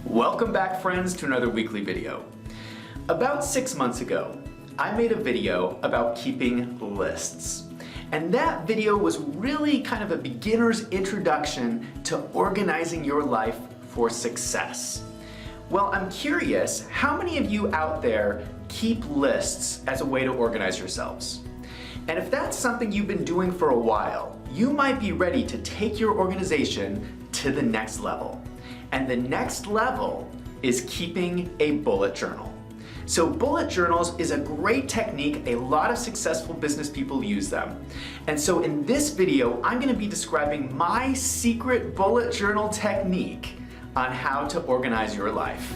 Welcome back, friends, to another weekly video. About 6 months ago, I made a video about keeping lists. And that video was really kind of a beginner's introduction to organizing your life for success. Well, I'm curious, how many of you out there keep lists as a way to organize yourselves? And if that's something you've been doing for a while, you might be ready to take your organization to the next level. And the next level is keeping a bullet journal. So bullet journals is a great technique. A lot of successful business people use them. And so in this video, I'm going to be describing my secret bullet journal technique on how to organize your life.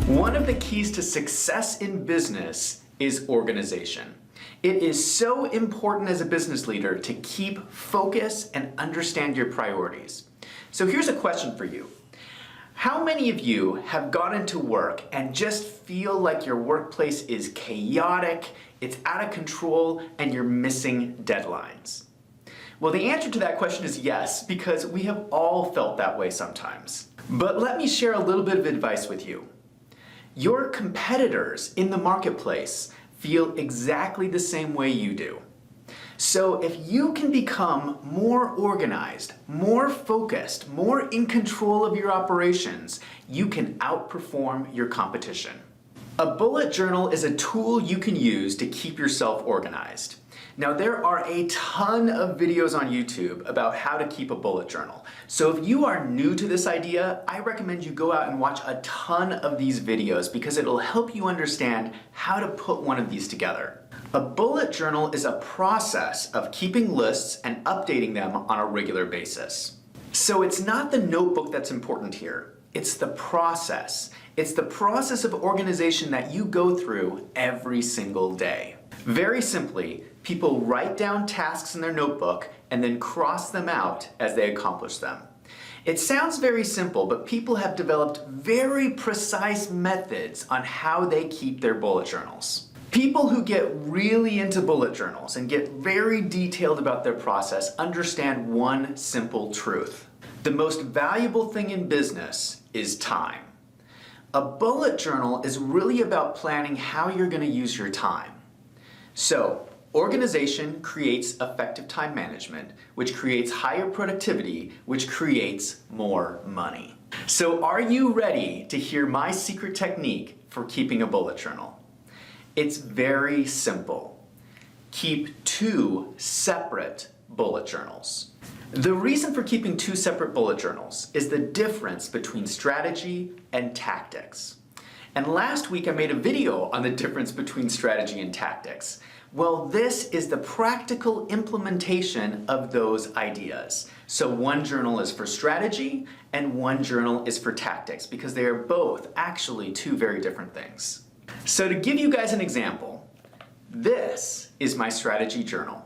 One of the keys to success in business is organization. It is so important as a business leader to keep focus and understand your priorities. So here's a question for you. How many of you have gone into work and just feel like your workplace is chaotic, it's out of control, and you're missing deadlines? Well, the answer to that question is yes, because we have all felt that way sometimes. But let me share a little bit of advice with you. Your competitors in the marketplace feel exactly the same way you do. So if you can become more organized, more focused, more in control of your operations, you can outperform your competition. A bullet journal is a tool you can use to keep yourself organized. Now, there are a ton of videos on YouTube about how to keep a bullet journal. So if you are new to this idea, I recommend you go out and watch a ton of these videos because it'll help you understand how to put one of these together. A bullet journal is a process of keeping lists and updating them on a regular basis. So it's not the notebook that's important here. It's the process. It's the process of organization that you go through every single day. Very simply, people write down tasks in their notebook and then cross them out as they accomplish them. It sounds very simple, but people have developed very precise methods on how they keep their bullet journals. People who get really into bullet journals and get very detailed about their process understand one simple truth. The most valuable thing in business is time. A bullet journal is really about planning how you're going to use your time. So, organization creates effective time management, which creates higher productivity, which creates more money. So are you ready to hear my secret technique for keeping a bullet journal? It's very simple. Keep 2 separate bullet journals. The reason for keeping 2 separate bullet journals is the difference between strategy and tactics. And last week I made a video on the difference between strategy and tactics. Well, this is the practical implementation of those ideas. So one journal is for strategy and one journal is for tactics because they are both actually 2 very different things. So to give you guys an example, this is my strategy journal.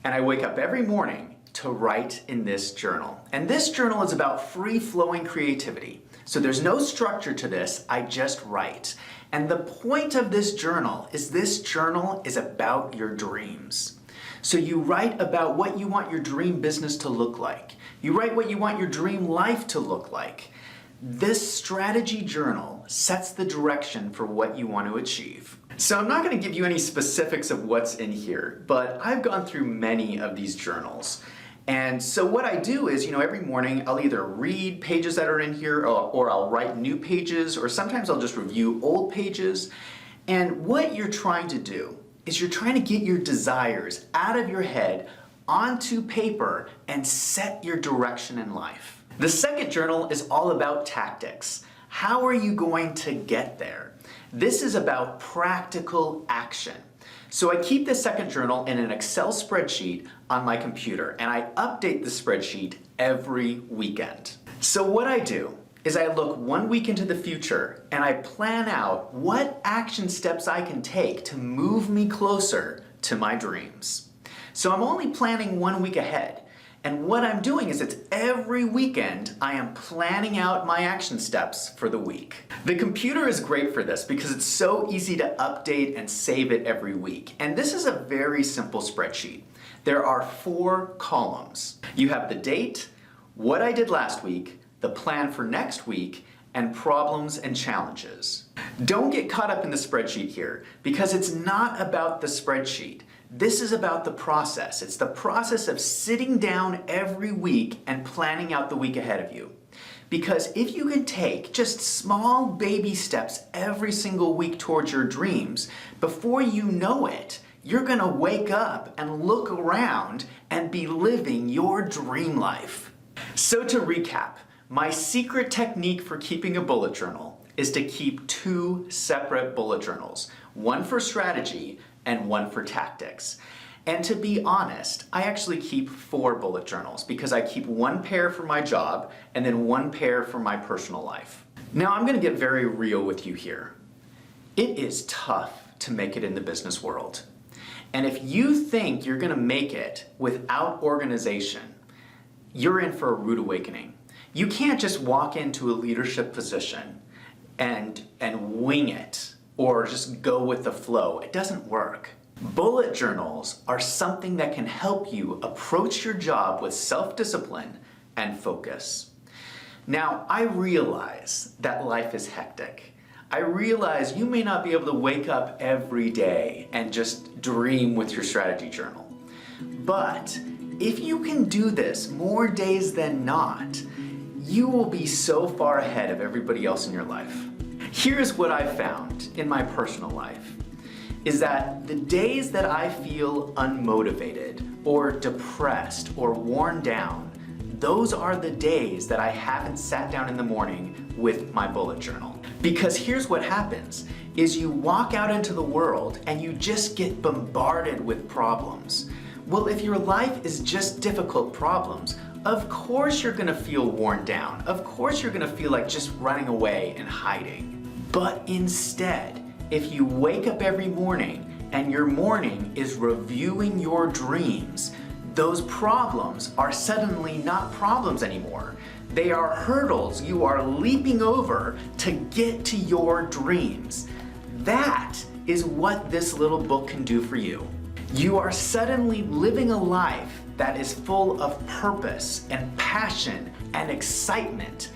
And I wake up every morning to write in this journal. And this journal is about free-flowing creativity. So there's no structure to this, I just write. And the point of this journal is about your dreams. So you write about what you want your dream business to look like. You write what you want your dream life to look like. This strategy journal sets the direction for what you want to achieve. So I'm not going to give you any specifics of what's in here, but I've gone through many of these journals. And so what I do is, every morning I'll either read pages that are in here or I'll write new pages, or sometimes I'll just review old pages. And what you're trying to do is you're trying to get your desires out of your head onto paper and set your direction in life. The second journal is all about tactics. How are you going to get there? This is about practical action. So I keep this second journal in an Excel spreadsheet on my computer, and I update the spreadsheet every weekend. So what I do is I look 1 week into the future and I plan out what action steps I can take to move me closer to my dreams. So I'm only planning 1 week ahead. And what I'm doing is it's every weekend I am planning out my action steps for the week. The computer is great for this because it's so easy to update and save it every week. And this is a very simple spreadsheet. There are 4 columns. You have the date, what I did last week, the plan for next week, and problems and challenges. Don't get caught up in the spreadsheet here, because it's not about the spreadsheet. This is about the process. It's the process of sitting down every week and planning out the week ahead of you. Because if you can take just small baby steps every single week towards your dreams, before you know it, you're gonna wake up and look around and be living your dream life. So to recap, my secret technique for keeping a bullet journal is to keep 2 separate bullet journals, one for strategy and one for tactics. And to be honest, I actually keep 4 bullet journals because I keep 1 pair for my job and then 1 pair for my personal life. Now I'm gonna get very real with you here. It is tough to make it in the business world. And if you think you're gonna make it without organization, you're in for a rude awakening. You can't just walk into a leadership position and wing it or just go with the flow. It doesn't work. Bullet journals are something that can help you approach your job with self-discipline and focus. Now, I realize that life is hectic. I realize you may not be able to wake up every day and just dream with your strategy journal. But if you can do this more days than not, you will be so far ahead of everybody else in your life. Here's what I found in my personal life, is that the days that I feel unmotivated or depressed or worn down, those are the days that I haven't sat down in the morning with my bullet journal. Because here's what happens, is you walk out into the world and you just get bombarded with problems. Well, if your life is just difficult problems, of course you're gonna feel worn down. Of course you're gonna feel like just running away and hiding. But instead, if you wake up every morning and your morning is reviewing your dreams, those problems are suddenly not problems anymore. They are hurdles you are leaping over to get to your dreams. That is what this little book can do for you. You are suddenly living a life that is full of purpose and passion and excitement.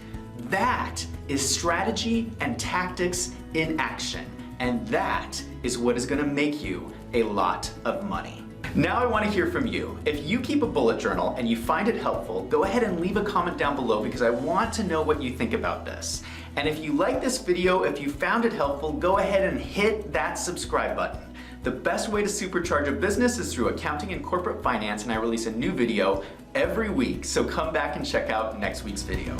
That is strategy and tactics in action. And that is what is gonna make you a lot of money. Now I wanna hear from you. If you keep a bullet journal and you find it helpful, go ahead and leave a comment down below because I want to know what you think about this. And if you like this video, if you found it helpful, go ahead and hit that subscribe button. The best way to supercharge a business is through accounting and corporate finance, and I release a new video every week, so come back and check out next week's video.